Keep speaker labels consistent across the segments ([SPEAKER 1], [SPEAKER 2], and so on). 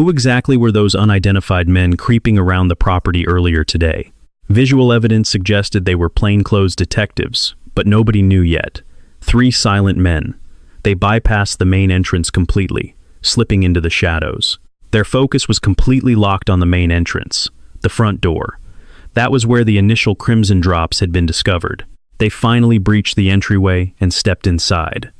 [SPEAKER 1] Who exactly were those unidentified men creeping around the property earlier today? Visual evidence suggested they were plainclothes detectives, but nobody knew yet. 3 silent men. They bypassed the main entrance completely, slipping into the shadows. Their focus was completely locked on the main entrance, the front door. That was where the initial crimson drops had been discovered. They finally breached the entryway and stepped inside.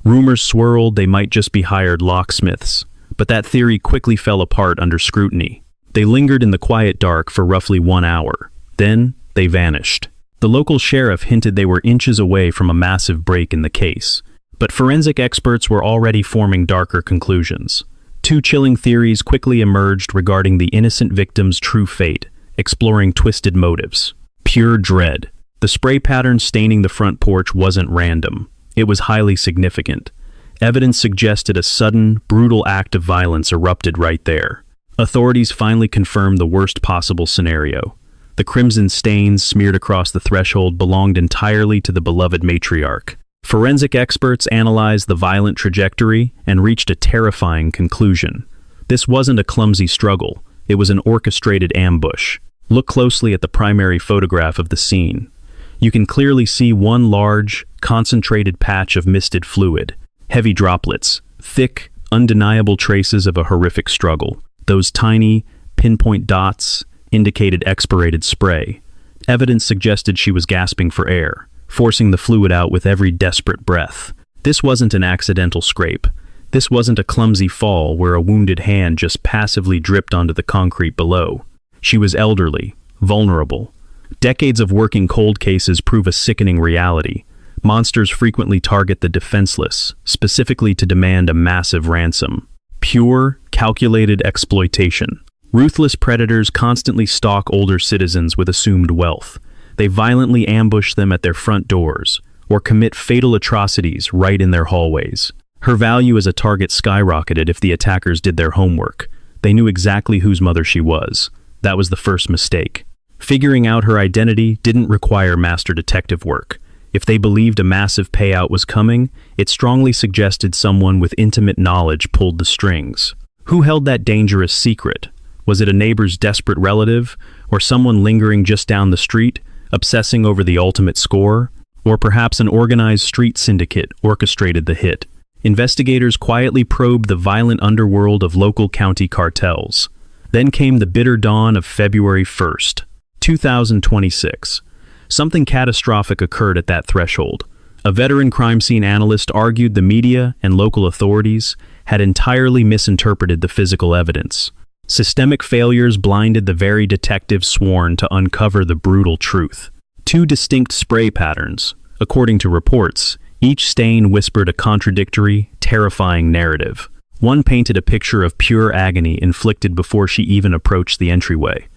[SPEAKER 1] Rumors swirled they might just be hired locksmiths, but that theory quickly fell apart under scrutiny. They lingered in the quiet dark for roughly 1 hour. Then, they vanished. The local sheriff hinted they were inches away from a massive break in the case, but forensic experts were already forming darker conclusions. 2 chilling theories quickly emerged regarding the innocent victim's true fate, exploring twisted motives. Pure dread. The spray pattern staining the front porch wasn't random. It was highly significant. Evidence suggested a sudden, brutal act of violence erupted right there. Authorities finally confirmed the worst possible scenario. The crimson stains smeared across the threshold belonged entirely to the beloved matriarch. Forensic experts analyzed the violent trajectory and reached a terrifying conclusion. This wasn't a clumsy struggle. It was an orchestrated ambush. Look closely at the primary photograph of the scene. You can clearly see one large, concentrated patch of misted fluid. Heavy droplets, thick, undeniable traces of a horrific struggle. Those tiny, pinpoint dots indicated expirated spray. Evidence suggested she was gasping for air, forcing the fluid out with every desperate breath. This wasn't an accidental scrape. This wasn't a clumsy fall where a wounded hand just passively dripped onto the concrete below. She was elderly, vulnerable. Decades of working cold cases prove a sickening reality. Monsters frequently target the defenseless, specifically to demand a massive ransom. Pure, calculated exploitation. Ruthless predators constantly stalk older citizens with assumed wealth. They violently ambush them at their front doors, or commit fatal atrocities right in their hallways. Her value as a target skyrocketed if the attackers did their homework. They knew exactly whose mother she was. That was the first mistake. Figuring out her identity didn't require master detective work. If they believed a massive payout was coming, it strongly suggested someone with intimate knowledge pulled the strings. Who held that dangerous secret? Was it a neighbor's desperate relative, or someone lingering just down the street, obsessing over the ultimate score? Or perhaps an organized street syndicate orchestrated the hit? Investigators quietly probed the violent underworld of local county cartels. Then came the bitter dawn of February 1st, 2026. Something catastrophic occurred at that threshold. A veteran crime scene analyst argued the media and local authorities had entirely misinterpreted the physical evidence. Systemic failures blinded the very detectives sworn to uncover the brutal truth. 2 distinct spray patterns. According to reports, each stain whispered a contradictory, terrifying narrative. One painted a picture of pure agony inflicted before she even approached the entryway.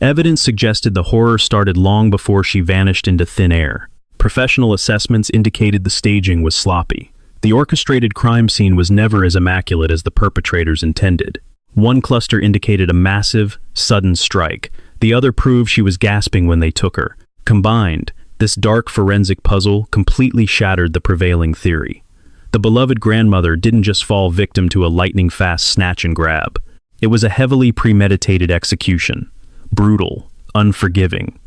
[SPEAKER 1] Evidence suggested the horror started long before she vanished into thin air. Professional assessments indicated the staging was sloppy. The orchestrated crime scene was never as immaculate as the perpetrators intended. One cluster indicated a massive, sudden strike. The other proved she was gasping when they took her. Combined, this dark forensic puzzle completely shattered the prevailing theory. The beloved grandmother didn't just fall victim to a lightning-fast snatch and grab. It was a heavily premeditated execution. Brutal, unforgiving.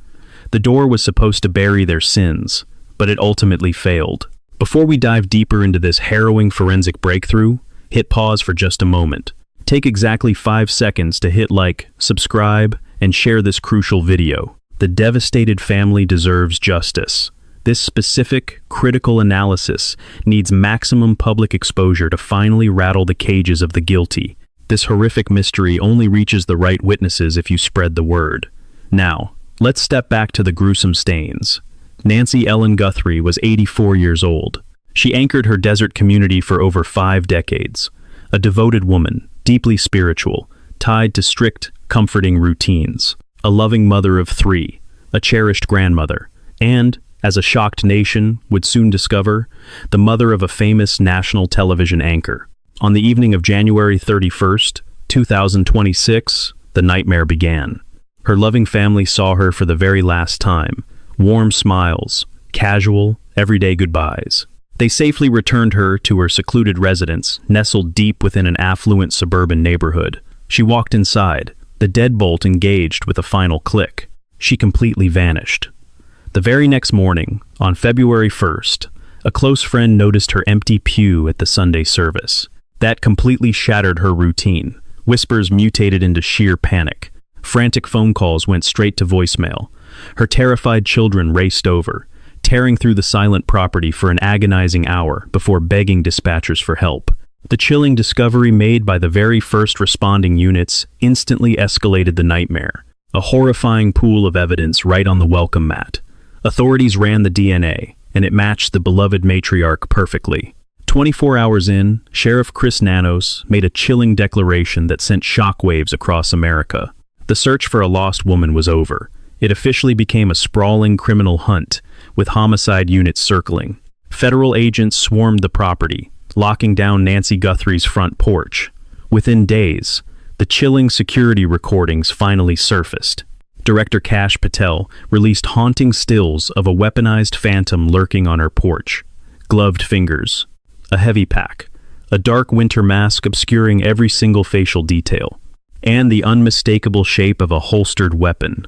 [SPEAKER 1] The door was supposed to bury their sins, but it ultimately failed. Before we dive deeper into this harrowing forensic breakthrough, hit pause for just a moment. Take exactly 5 seconds to hit like, subscribe, and share this crucial video. The devastated family deserves justice. This specific, critical analysis needs maximum public exposure to finally rattle the cages of the guilty. This horrific mystery only reaches the right witnesses if you spread the word. Now, let's step back to the gruesome stains. Nancy Ellen Guthrie was 84 years old. She anchored her desert community for over 5 decades. A devoted woman, deeply spiritual, tied to strict, comforting routines. A loving mother of 3, a cherished grandmother, and, as a shocked nation would soon discover, the mother of a famous national television anchor. On the evening of January 31st, 2026, the nightmare began. Her loving family saw her for the very last time. Warm smiles, casual, everyday goodbyes. They safely returned her to her secluded residence, nestled deep within an affluent suburban neighborhood. She walked inside, the deadbolt engaged with a final click. She completely vanished. The very next morning, on February 1st, a close friend noticed her empty pew at the Sunday service. That completely shattered her routine. Whispers mutated into sheer panic. Frantic phone calls went straight to voicemail. Her terrified children raced over, tearing through the silent property for an agonizing hour before begging dispatchers for help. The chilling discovery made by the very first responding units instantly escalated the nightmare. A horrifying pool of evidence right on the welcome mat. Authorities ran the DNA, and it matched the beloved matriarch perfectly. 24 hours in, Sheriff Chris Nanos made a chilling declaration that sent shockwaves across America. The search for a lost woman was over. It officially became a sprawling criminal hunt, with homicide units circling. Federal agents swarmed the property, locking down Nancy Guthrie's front porch. Within days, the chilling security recordings finally surfaced. Director Kash Patel released haunting stills of a weaponized phantom lurking on her porch. Gloved fingers, a heavy pack, a dark winter mask obscuring every single facial detail, and the unmistakable shape of a holstered weapon.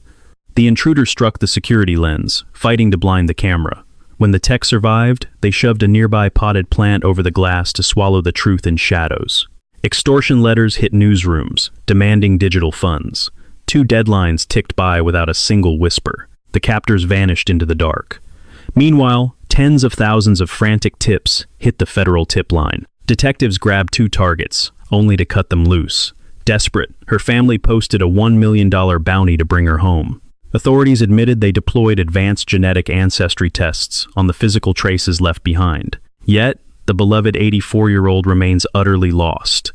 [SPEAKER 1] The intruder struck the security lens, fighting to blind the camera. When the tech survived, they shoved a nearby potted plant over the glass to swallow the truth in shadows. Extortion letters hit newsrooms, demanding digital funds. 2 deadlines ticked by without a single whisper. The captors vanished into the dark. Meanwhile, tens of thousands of frantic tips hit the federal tip line. Detectives grabbed 2 targets, only to cut them loose. Desperate, her family posted a $1 million bounty to bring her home. Authorities admitted they deployed advanced genetic ancestry tests on the physical traces left behind. Yet, the beloved 84-year-old remains utterly lost.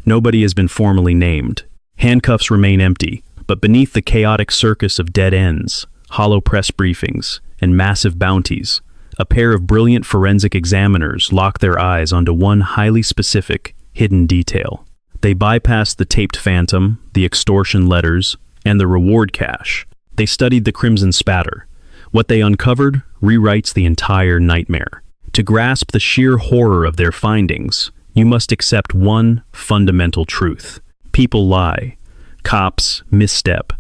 [SPEAKER 1] Nobody has been formally named. Handcuffs remain empty, but beneath the chaotic circus of dead ends, hollow press briefings, and massive bounties, a pair of brilliant forensic examiners lock their eyes onto one highly specific, hidden detail. They bypassed the taped phantom, the extortion letters, and the reward cache. They studied the crimson spatter. What they uncovered rewrites the entire nightmare. To grasp the sheer horror of their findings, you must accept one fundamental truth. People lie. Cops misstep.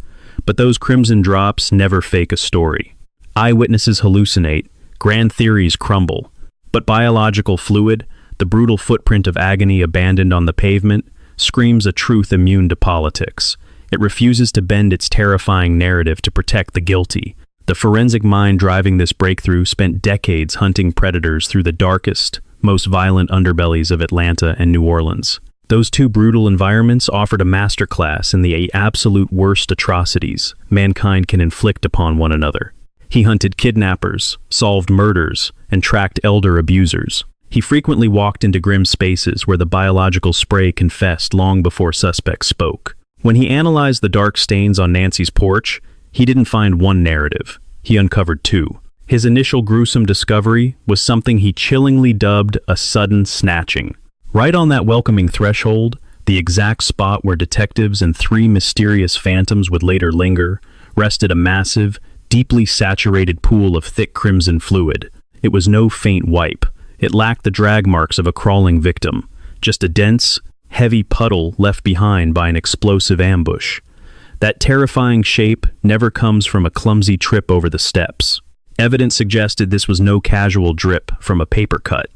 [SPEAKER 1] But those crimson drops never fake a story. Eyewitnesses hallucinate. Grand theories crumble. But biological fluid, the brutal footprint of agony abandoned on the pavement, screams a truth immune to politics. It refuses to bend its terrifying narrative to protect the guilty. The forensic mind driving this breakthrough spent decades hunting predators through the darkest, most violent underbellies of Atlanta and New Orleans. Those 2 brutal environments offered a masterclass in the absolute worst atrocities mankind can inflict upon one another. He hunted kidnappers, solved murders, and tracked elder abusers. He frequently walked into grim spaces where the biological spray confessed long before suspects spoke. When he analyzed the dark stains on Nancy's porch, he didn't find one narrative. He uncovered 2. His initial gruesome discovery was something he chillingly dubbed a sudden snatching. Right on that welcoming threshold, the exact spot where detectives and 3 mysterious phantoms would later linger, rested a massive, deeply saturated pool of thick crimson fluid. It was no faint wipe. It lacked the drag marks of a crawling victim, just a dense, heavy puddle left behind by an explosive ambush. That terrifying shape never comes from a clumsy trip over the steps. Evidence suggested this was no casual drip from a paper cut.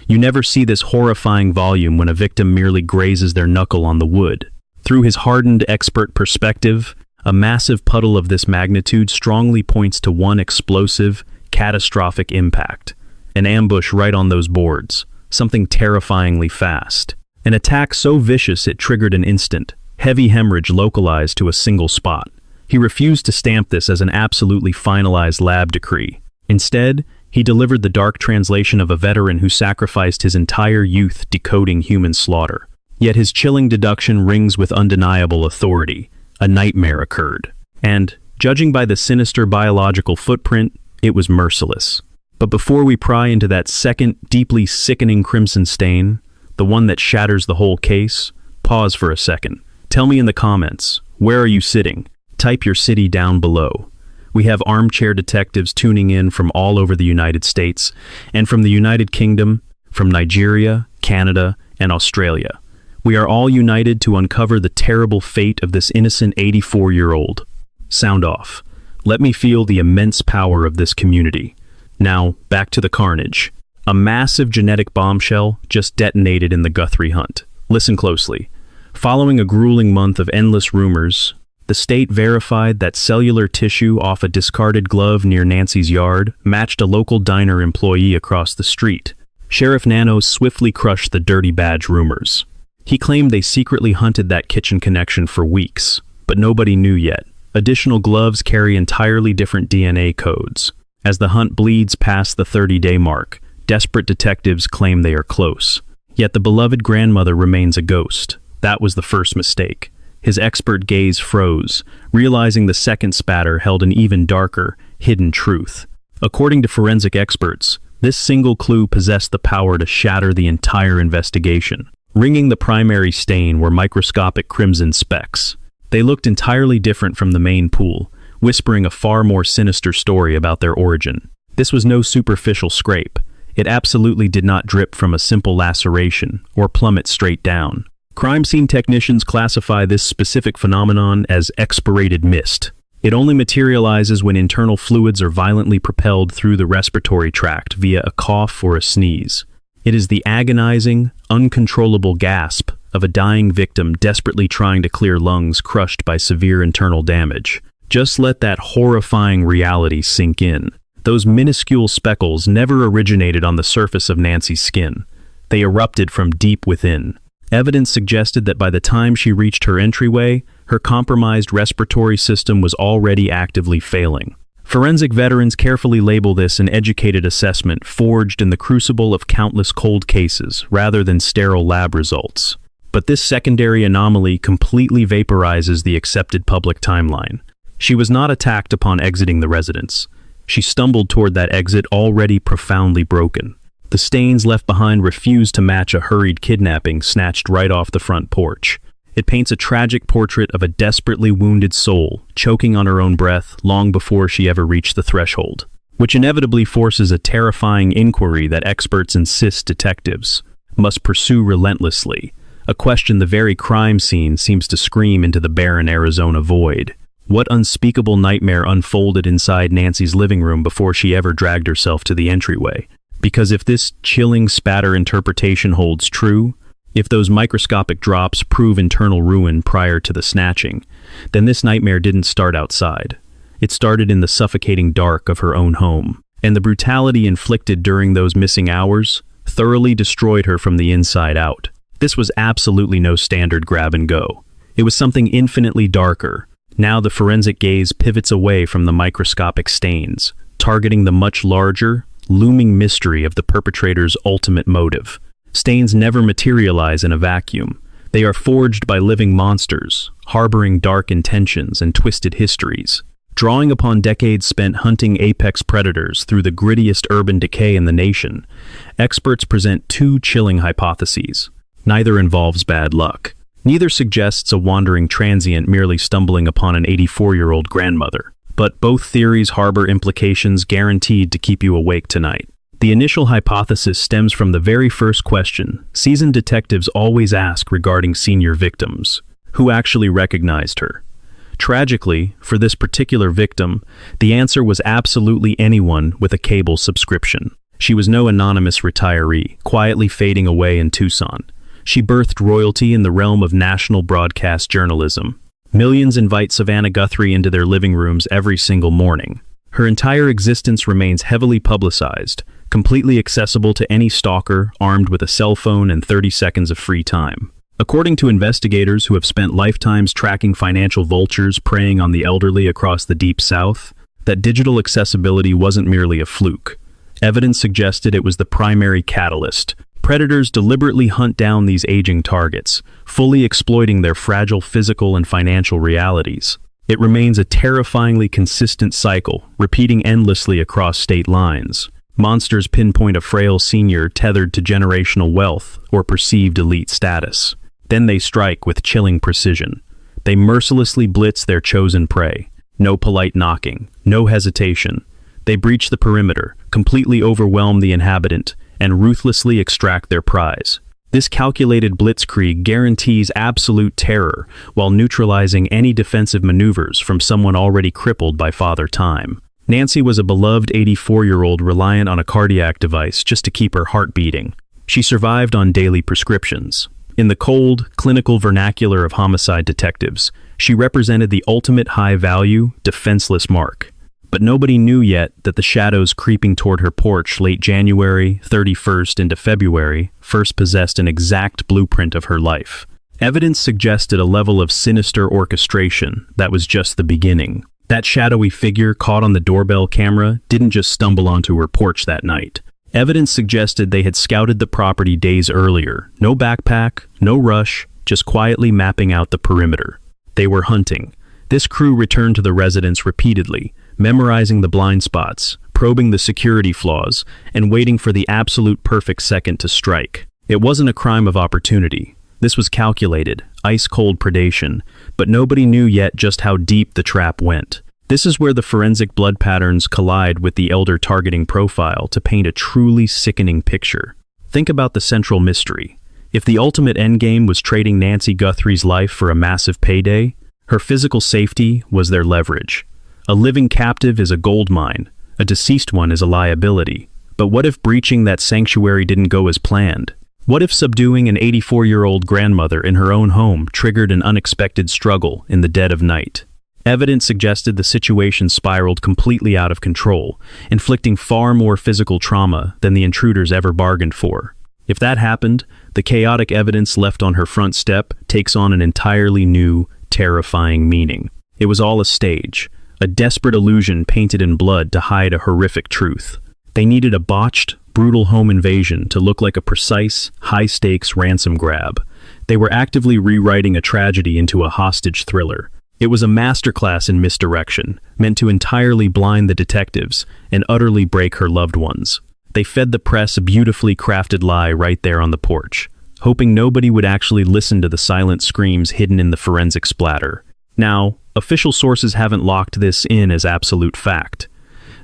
[SPEAKER 1] You never see this horrifying volume when a victim merely grazes their knuckle on the wood. Through his hardened expert perspective, a massive puddle of this magnitude strongly points to one explosive, catastrophic impact. An ambush right on those boards, something terrifyingly fast. An attack so vicious it triggered an instant, heavy hemorrhage localized to a single spot. He refused to stamp this as an absolutely finalized lab decree. Instead, he delivered the dark translation of a veteran who sacrificed his entire youth decoding human slaughter. Yet his chilling deduction rings with undeniable authority. A nightmare occurred. And, judging by the sinister biological footprint, it was merciless. But before we pry into that second, deeply sickening crimson stain, the one that shatters the whole case, pause for a second. Tell me in the comments, where are you sitting? Type your city down below. We have armchair detectives tuning in from all over the United States, and from the United Kingdom, from Nigeria, Canada, and Australia. We are all united to uncover the terrible fate of this innocent 84-year-old. Sound off. Let me feel the immense power of this community. Now, back to the carnage. A massive genetic bombshell just detonated in the Guthrie hunt. Listen closely. Following a grueling month of endless rumors, the state verified that cellular tissue off a discarded glove near Nancy's yard matched a local diner employee across the street. Sheriff Nano swiftly crushed the dirty badge rumors. He claimed they secretly hunted that kitchen connection for weeks, but nobody knew yet. Additional gloves carry entirely different DNA codes. As the hunt bleeds past the 30-day mark, desperate detectives claim they are close. Yet the beloved grandmother remains a ghost. That was the first mistake. His expert gaze froze, realizing the second spatter held an even darker, hidden truth. According to forensic experts, this single clue possessed the power to shatter the entire investigation. Ringing the primary stain were microscopic crimson specks. They looked entirely different from the main pool, whispering a far more sinister story about their origin. This was no superficial scrape. It absolutely did not drip from a simple laceration or plummet straight down. Crime scene technicians classify this specific phenomenon as expirated mist. It only materializes when internal fluids are violently propelled through the respiratory tract via a cough or a sneeze. It is the agonizing, uncontrollable gasp of a dying victim desperately trying to clear lungs crushed by severe internal damage. Just let that horrifying reality sink in. Those minuscule speckles never originated on the surface of Nancy's skin. They erupted from deep within. Evidence suggested that by the time she reached her entryway, her compromised respiratory system was already actively failing. Forensic veterans carefully label this an educated assessment forged in the crucible of countless cold cases rather than sterile lab results. But this secondary anomaly completely vaporizes the accepted public timeline. She was not attacked upon exiting the residence. She stumbled toward that exit already profoundly broken. The stains left behind refused to match a hurried kidnapping snatched right off the front porch. It paints a tragic portrait of a desperately wounded soul, choking on her own breath long before she ever reached the threshold, which inevitably forces a terrifying inquiry that experts insist detectives must pursue relentlessly, a question the very crime scene seems to scream into the barren Arizona void. What unspeakable nightmare unfolded inside Nancy's living room before she ever dragged herself to the entryway? Because if this chilling spatter interpretation holds true, if those microscopic drops prove internal ruin prior to the snatching, then this nightmare didn't start outside. It started in the suffocating dark of her own home, and the brutality inflicted during those missing hours thoroughly destroyed her from the inside out. This was absolutely no standard grab and go. It was something infinitely darker. Now the forensic gaze pivots away from the microscopic stains, targeting the much larger, looming mystery of the perpetrator's ultimate motive. Stains never materialize in a vacuum. They are forged by living monsters, harboring dark intentions and twisted histories. Drawing upon decades spent hunting apex predators through the grittiest urban decay in the nation, experts present two chilling hypotheses. Neither involves bad luck. Neither suggests a wandering transient merely stumbling upon an 84-year-old grandmother. But both theories harbor implications guaranteed to keep you awake tonight. The initial hypothesis stems from the very first question seasoned detectives always ask regarding senior victims: who actually recognized her? Tragically, for this particular victim, the answer was absolutely anyone with a cable subscription. She was no anonymous retiree, quietly fading away in Tucson. She birthed royalty in the realm of national broadcast journalism. Millions invite Savannah Guthrie into their living rooms every single morning. Her entire existence remains heavily publicized, completely accessible to any stalker armed with a cell phone and 30 seconds of free time. According to investigators who have spent lifetimes tracking financial vultures preying on the elderly across the Deep South, that digital accessibility wasn't merely a fluke. Evidence suggested it was the primary catalyst. Predators deliberately hunt down these aging targets, fully exploiting their fragile physical and financial realities. It remains a terrifyingly consistent cycle, repeating endlessly across state lines. Monsters pinpoint a frail senior tethered to generational wealth or perceived elite status. Then they strike with chilling precision. They mercilessly blitz their chosen prey. No polite knocking, no hesitation. They breach the perimeter, completely overwhelm the inhabitant, and ruthlessly extract their prize. This calculated blitzkrieg guarantees absolute terror while neutralizing any defensive maneuvers from someone already crippled by Father Time. Nancy was a beloved 84-year-old reliant on a cardiac device just to keep her heart beating. She survived on daily prescriptions. In the cold, clinical vernacular of homicide detectives, she represented the ultimate high-value, defenseless mark. But nobody knew yet that the shadows creeping toward her porch late January 31st into February first possessed an exact blueprint of her life. Evidence suggested a level of sinister orchestration that was just the beginning. That shadowy figure caught on the doorbell camera didn't just stumble onto her porch that night. Evidence suggested they had scouted the property days earlier. No backpack, no rush, just quietly mapping out the perimeter. They were hunting. This crew returned to the residence repeatedly, memorizing the blind spots, probing the security flaws, and waiting for the absolute perfect second to strike. It wasn't a crime of opportunity. This was calculated, ice-cold predation, but nobody knew yet just how deep the trap went. This is where the forensic blood patterns collide with the elder targeting profile to paint a truly sickening picture. Think about the central mystery. If the ultimate endgame was trading Nancy Guthrie's life for a massive payday, her physical safety was their leverage. A living captive is a gold mine, a deceased one is a liability. But what if breaching that sanctuary didn't go as planned? What if subduing an 84-year-old grandmother in her own home triggered an unexpected struggle in the dead of night? Evidence suggested the situation spiraled completely out of control, inflicting far more physical trauma than the intruders ever bargained for. If that happened, the chaotic evidence left on her front step takes on an entirely new, terrifying meaning. It was all a stage, a desperate illusion painted in blood to hide a horrific truth. They needed a botched, brutal home invasion to look like a precise, high-stakes ransom grab. They were actively rewriting a tragedy into a hostage thriller. It was a masterclass in misdirection, meant to entirely blind the detectives and utterly break her loved ones. They fed the press a beautifully crafted lie right there on the porch, hoping nobody would actually listen to the silent screams hidden in the forensic splatter. Now, official sources haven't locked this in as absolute fact.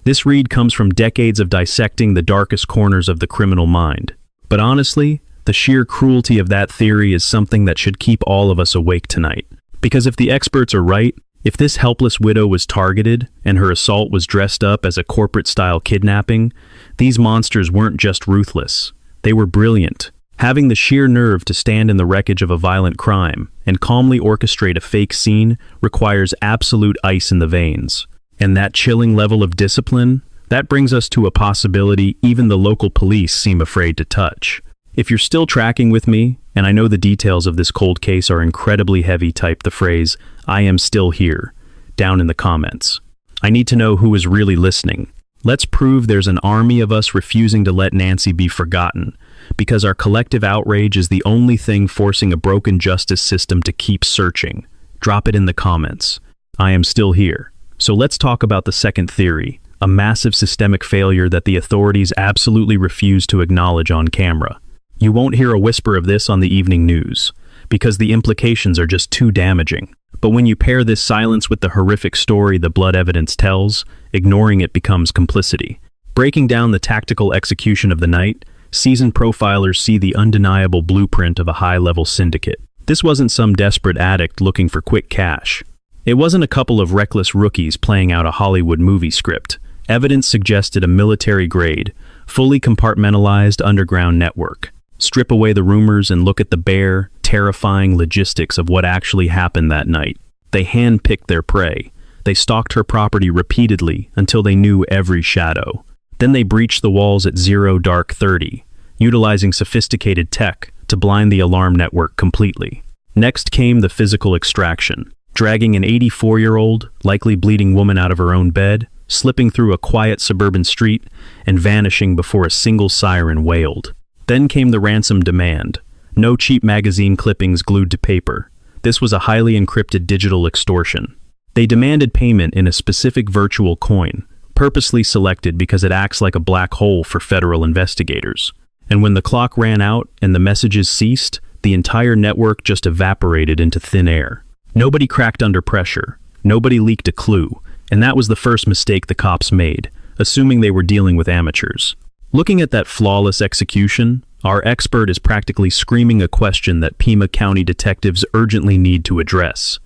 [SPEAKER 1] This read comes from decades of dissecting the darkest corners of the criminal mind. But honestly, the sheer cruelty of that theory is something that should keep all of us awake tonight. Because if the experts are right, if this helpless widow was targeted and her assault was dressed up as a corporate-style kidnapping, these monsters weren't just ruthless. They were brilliant. Having the sheer nerve to stand in the wreckage of a violent crime and calmly orchestrate a fake scene requires absolute ice in the veins. And that chilling level of discipline, that brings us to a possibility even the local police seem afraid to touch. If you're still tracking with me, and I know the details of this cold case are incredibly heavy, type the phrase, "I am still here," down in the comments. I need to know who is really listening. Let's prove there's an army of us refusing to let Nancy be forgotten, because our collective outrage is the only thing forcing a broken justice system to keep searching. Drop it in the comments. I am still here. So let's talk about the second theory, a massive systemic failure that the authorities absolutely refuse to acknowledge on camera. You won't hear a whisper of this on the evening news, because the implications are just too damaging. But when you pair this silence with the horrific story the blood evidence tells, ignoring it becomes complicity. Breaking down the tactical execution of the night, seasoned profilers see the undeniable blueprint of a high-level syndicate. This wasn't some desperate addict looking for quick cash. It wasn't a couple of reckless rookies playing out a Hollywood movie script. Evidence suggested a military-grade, fully compartmentalized underground network. Strip away the rumors and look at the bare, terrifying logistics of what actually happened that night. They handpicked their prey. They stalked her property repeatedly until they knew every shadow. Then they breached the walls at 0:30, utilizing sophisticated tech to blind the alarm network completely. Next came the physical extraction, dragging an 84-year-old, likely bleeding woman out of her own bed, slipping through a quiet suburban street, and vanishing before a single siren wailed. Then came the ransom demand. No cheap magazine clippings glued to paper. This was a highly encrypted digital extortion. They demanded payment in a specific virtual coin, purposely selected because it acts like a black hole for federal investigators. And when the clock ran out and the messages ceased, the entire network just evaporated into thin air. Nobody cracked under pressure. Nobody leaked a clue. And that was the first mistake the cops made, assuming they were dealing with amateurs. Looking at that flawless execution, Our expert is practically screaming a question that Pima County detectives urgently need to address.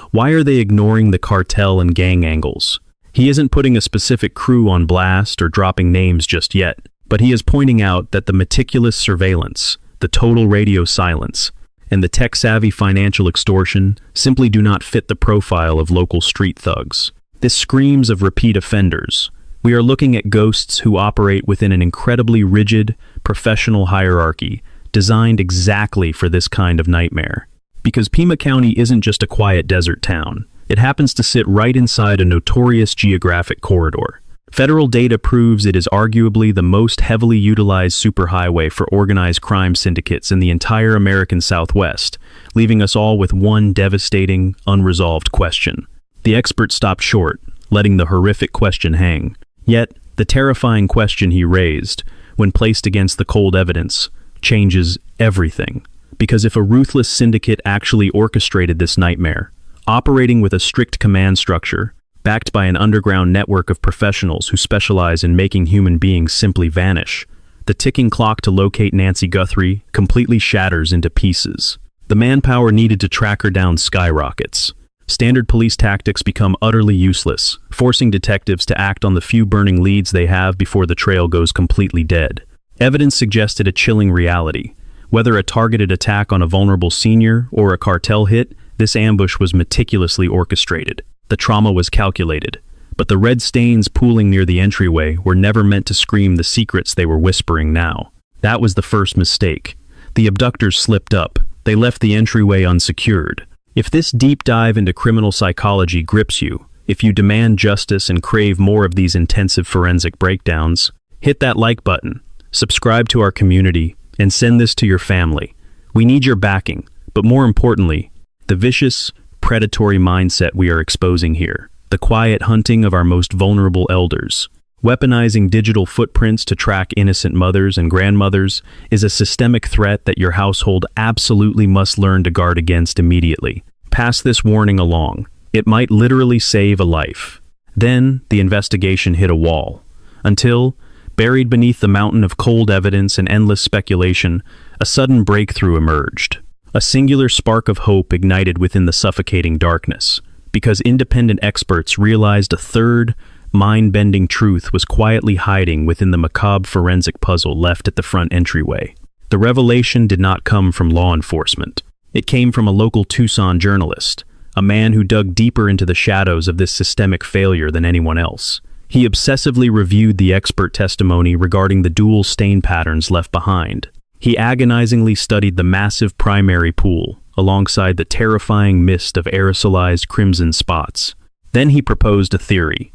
[SPEAKER 1] Why are they ignoring the cartel and gang angles? He isn't putting a specific crew on blast or dropping names just yet, but he is pointing out that the meticulous surveillance, the total radio silence, and the tech-savvy financial extortion simply do not fit the profile of local street thugs. This screams of repeat offenders. We are looking at ghosts who operate within an incredibly rigid, professional hierarchy designed exactly for this kind of nightmare. Because Pima County isn't just a quiet desert town. It happens to sit right inside a notorious geographic corridor. Federal data proves it is arguably the most heavily utilized superhighway for organized crime syndicates in the entire American Southwest, leaving us all with one devastating, unresolved question. The expert stopped short, letting the horrific question hang. Yet, the terrifying question he raised, when placed against the cold evidence, changes everything. Because if a ruthless syndicate actually orchestrated this nightmare, operating with a strict command structure, backed by an underground network of professionals who specialize in making human beings simply vanish, the ticking clock to locate Nancy Guthrie completely shatters into pieces. The manpower needed to track her down skyrockets. Standard police tactics become utterly useless, forcing detectives to act on the few burning leads they have before the trail goes completely dead. Evidence suggested a chilling reality. Whether a targeted attack on a vulnerable senior or a cartel hit, this ambush was meticulously orchestrated. The trauma was calculated, but the red stains pooling near the entryway were never meant to scream the secrets they were whispering now. That was the first mistake. The abductors slipped up. They left the entryway unsecured. If this deep dive into criminal psychology grips you, if you demand justice and crave more of these intensive forensic breakdowns, hit that like button, subscribe to our community, and send this to your family. We need your backing, but more importantly, the vicious, predatory mindset we are exposing here, the quiet hunting of our most vulnerable elders. Weaponizing digital footprints to track innocent mothers and grandmothers is a systemic threat that your household absolutely must learn to guard against immediately. Pass this warning along. It might literally save a life. Then, the investigation hit a wall. Until, buried beneath the mountain of cold evidence and endless speculation, a sudden breakthrough emerged. A singular spark of hope ignited within the suffocating darkness, because independent experts realized a third, mind-bending truth was quietly hiding within the macabre forensic puzzle left at the front entryway. The revelation did not come from law enforcement. It came from a local Tucson journalist, a man who dug deeper into the shadows of this systemic failure than anyone else. He obsessively reviewed the expert testimony regarding the dual stain patterns left behind. He agonizingly studied the massive primary pool, alongside the terrifying mist of aerosolized crimson spots. Then he proposed a theory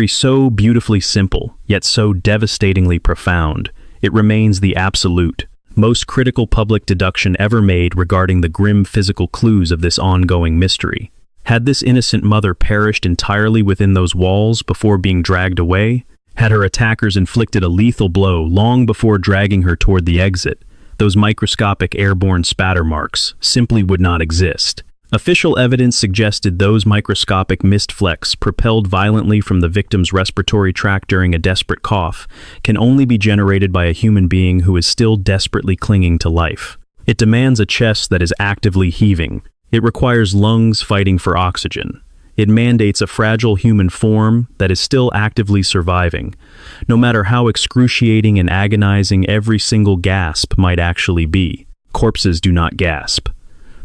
[SPEAKER 1] so beautifully simple, yet so devastatingly profound, it remains the absolute, most critical public deduction ever made regarding the grim physical clues of this ongoing mystery. Had this innocent mother perished entirely within those walls before being dragged away? Had her attackers inflicted a lethal blow long before dragging her toward the exit? Those microscopic airborne spatter marks simply would not exist. Official evidence suggested those microscopic mist flecks propelled violently from the victim's respiratory tract during a desperate cough can only be generated by a human being who is still desperately clinging to life. It demands a chest that is actively heaving. It requires lungs fighting for oxygen. It mandates a fragile human form that is still actively surviving, no matter how excruciating and agonizing every single gasp might actually be. Corpses do not gasp.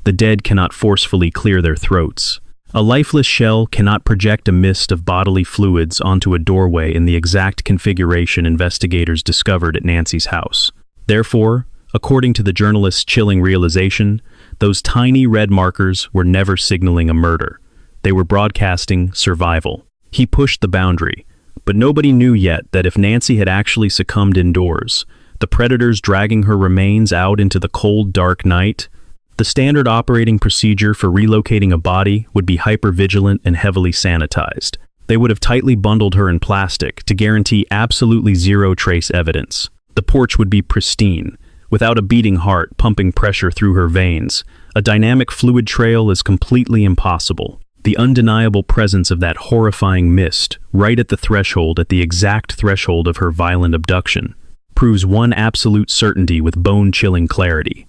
[SPEAKER 1] The dead cannot forcefully clear their throats. A lifeless shell cannot project a mist of bodily fluids onto a doorway in the exact configuration investigators discovered at Nancy's house. Therefore, according to the journalist's chilling realization, those tiny red markers were never signaling a murder. They were broadcasting survival. He pushed the boundary, but nobody knew yet that if Nancy had actually succumbed indoors, the predators dragging her remains out into the cold, dark night, the standard operating procedure for relocating a body would be hypervigilant and heavily sanitized. They would have tightly bundled her in plastic to guarantee absolutely zero trace evidence. The porch would be pristine, without a beating heart pumping pressure through her veins. A dynamic fluid trail is completely impossible. The undeniable presence of that horrifying mist, right at the exact threshold of her violent abduction, proves one absolute certainty with bone-chilling clarity.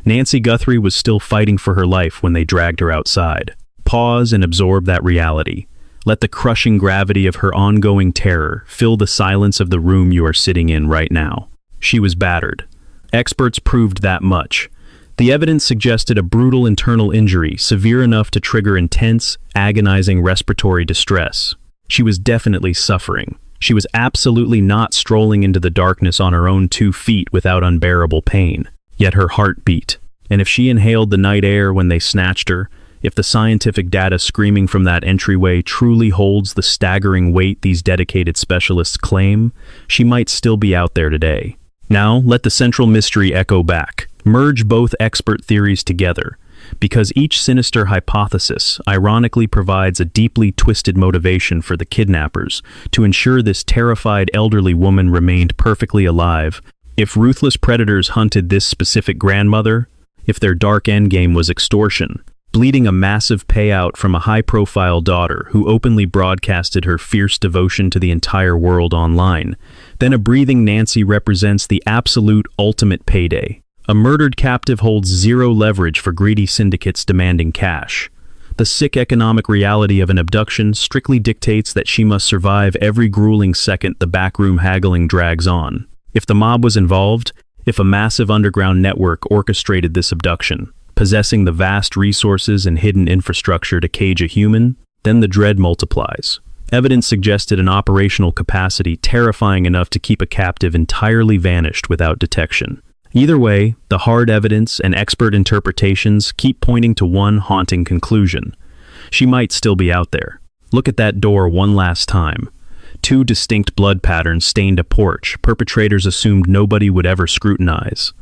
[SPEAKER 1] Nancy Guthrie was still fighting for her life when they dragged her outside. Pause and absorb that reality. Let the crushing gravity of her ongoing terror fill the silence of the room you are sitting in right now. She was battered. Experts proved that much. The evidence suggested a brutal internal injury, severe enough to trigger intense, agonizing respiratory distress. She was definitely suffering. She was absolutely not strolling into the darkness on her own 2 feet without unbearable pain. Yet her heart beat. And if she inhaled the night air when they snatched her, if the scientific data screaming from that entryway truly holds the staggering weight these dedicated specialists claim, she might still be out there today. Now, let the central mystery echo back. Merge both expert theories together, because each sinister hypothesis ironically provides a deeply twisted motivation for the kidnappers to ensure this terrified elderly woman remained perfectly alive. If ruthless predators hunted this specific grandmother, if their dark endgame was extortion, bleeding a massive payout from a high-profile daughter who openly broadcasted her fierce devotion to the entire world online, then a breathing Nancy represents the absolute ultimate payday. A murdered captive holds zero leverage for greedy syndicates demanding cash. The sick economic reality of an abduction strictly dictates that she must survive every grueling second the backroom haggling drags on. If the mob was involved, if a massive underground network orchestrated this abduction, possessing the vast resources and hidden infrastructure to cage a human, then the dread multiplies. Evidence suggested an operational capacity terrifying enough to keep a captive entirely vanished without detection. Either way, the hard evidence and expert interpretations keep pointing to one haunting conclusion. She might still be out there. Look at that door one last time. 2 distinct blood patterns stained a porch perpetrators assumed nobody would ever scrutinize.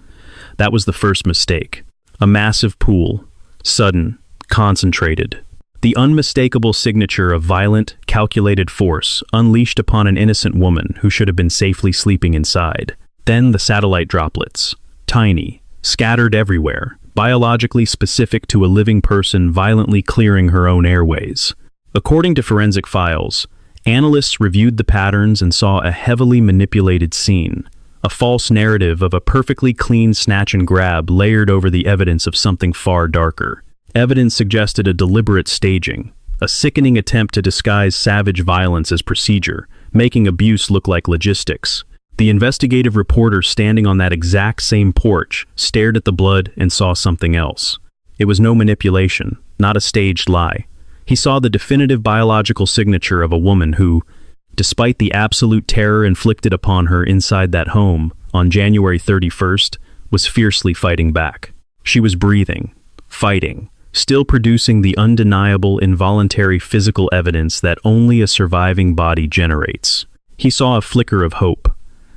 [SPEAKER 1] That was the first mistake. A massive pool, sudden, concentrated. The unmistakable signature of violent, calculated force unleashed upon an innocent woman who should have been safely sleeping inside. Then the satellite droplets, tiny, scattered everywhere, biologically specific to a living person violently clearing her own airways. According to forensic files, analysts reviewed the patterns and saw a heavily manipulated scene. A false narrative of a perfectly clean snatch and grab layered over the evidence of something far darker. Evidence suggested a deliberate staging, a sickening attempt to disguise savage violence as procedure, making abuse look like logistics. The investigative reporter standing on that exact same porch stared at the blood and saw something else. It was no manipulation, not a staged lie. He saw the definitive biological signature of a woman who, despite the absolute terror inflicted upon her inside that home on January 31st, was fiercely fighting back. She was breathing, fighting, still producing the undeniable involuntary physical evidence that only a surviving body generates. He saw a flicker of hope.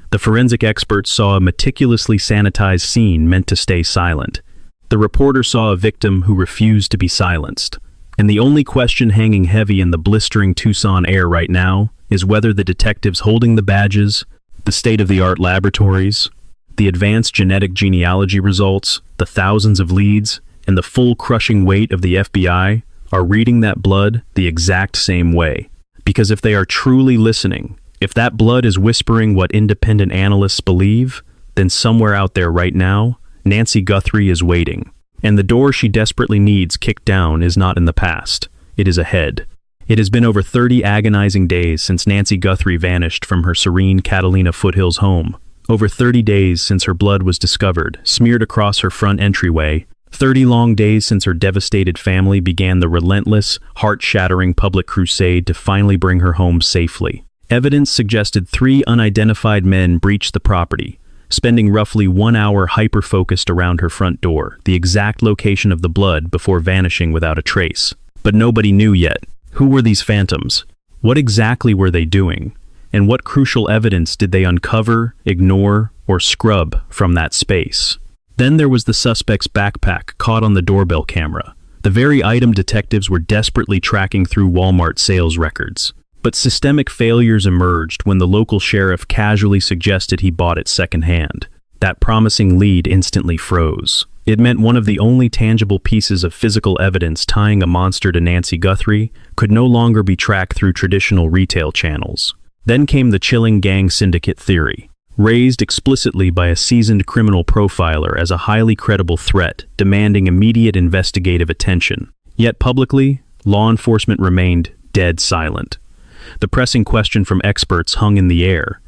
[SPEAKER 1] The forensic experts saw a meticulously sanitized scene meant to stay silent. The reporter saw a victim who refused to be silenced. And the only question hanging heavy in the blistering Tucson air right now is whether the detectives holding the badges, the state-of-the-art laboratories, the advanced genetic genealogy results, the thousands of leads, and the full crushing weight of the FBI are reading that blood the exact same way. Because if they are truly listening, if that blood is whispering what independent analysts believe, then somewhere out there right now, Nancy Guthrie is waiting. And the door she desperately needs kicked down is not in the past. It is ahead. It has been over 30 agonizing days since Nancy Guthrie vanished from her serene Catalina foothills home. Over 30 days since her blood was discovered, smeared across her front entryway. 30 long days since her devastated family began the relentless, heart-shattering public crusade to finally bring her home safely. Evidence suggested 3 unidentified men breached the property, spending roughly 1 hour hyper-focused around her front door, the exact location of the blood before vanishing without a trace. But nobody knew yet. Who were these phantoms? What exactly were they doing? And what crucial evidence did they uncover, ignore, or scrub from that space? Then there was the suspect's backpack caught on the doorbell camera, the very item detectives were desperately tracking through Walmart sales records. But systemic failures emerged when the local sheriff casually suggested he bought it secondhand. That promising lead instantly froze. It meant one of the only tangible pieces of physical evidence tying a monster to Nancy Guthrie could no longer be tracked through traditional retail channels. Then came the chilling gang syndicate theory. raised explicitly by a seasoned criminal profiler as a highly credible threat demanding immediate investigative attention. Yet publicly, law enforcement remained dead silent. The pressing question from experts hung in the air.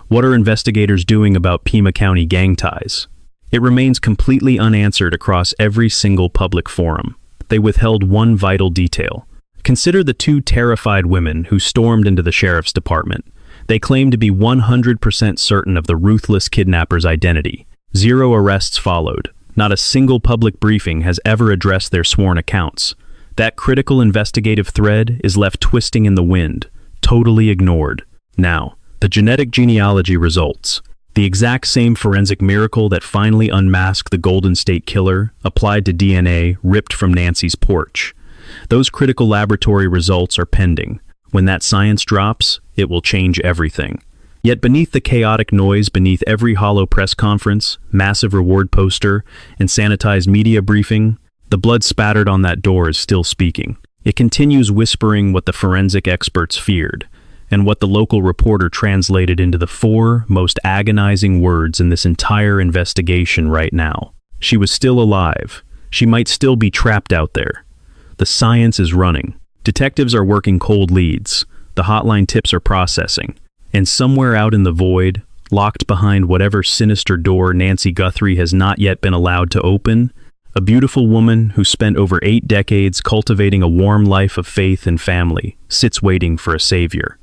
[SPEAKER 1] What are investigators doing about Pima County gang ties? It remains completely unanswered across every single public forum. They withheld one vital detail. Consider the two terrified women who stormed into the sheriff's department. They claimed to be 100% certain of the ruthless kidnapper's identity. 0 arrests followed. Not a single public briefing has ever addressed their sworn accounts. That critical investigative thread is left twisting in the wind, totally ignored. Now, the genetic genealogy results. The exact same forensic miracle that finally unmasked the Golden State Killer applied to DNA ripped from Nancy's porch. Those critical laboratory results are pending. When that science drops, it will change everything. Yet beneath the chaotic noise, beneath every hollow press conference, massive reward poster, and sanitized media briefing, the blood spattered on that door is still speaking. It continues whispering what the forensic experts feared, and what the local reporter translated into the 4 most agonizing words in this entire investigation right now. She was still alive. She might still be trapped out there. The science is running. Detectives are working cold leads. The hotline tips are processing. And somewhere out in the void, locked behind whatever sinister door Nancy Guthrie has not yet been allowed to open, a beautiful woman who spent over 8 decades cultivating a warm life of faith and family sits waiting for a savior.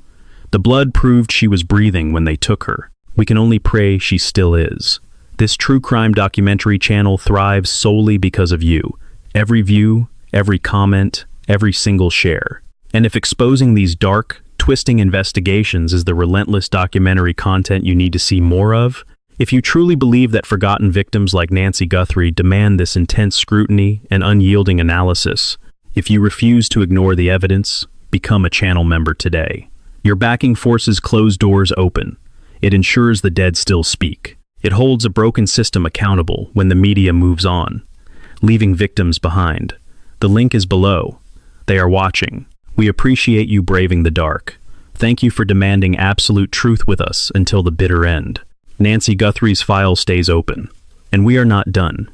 [SPEAKER 1] The blood proved she was breathing when they took her. We can only pray she still is. This true crime documentary channel thrives solely because of you. Every view, every comment, every single share. And if exposing these dark, twisting investigations is the relentless documentary content you need to see more of, if you truly believe that forgotten victims like Nancy Guthrie demand this intense scrutiny and unyielding analysis, if you refuse to ignore the evidence, become a channel member today. Your backing forces close doors open. It ensures the dead still speak. It holds a broken system accountable when the media moves on, leaving victims behind. The link is below. They are watching. We appreciate you braving the dark. Thank you for demanding absolute truth with us until the bitter end. Nancy Guthrie's file stays open, and we are not done.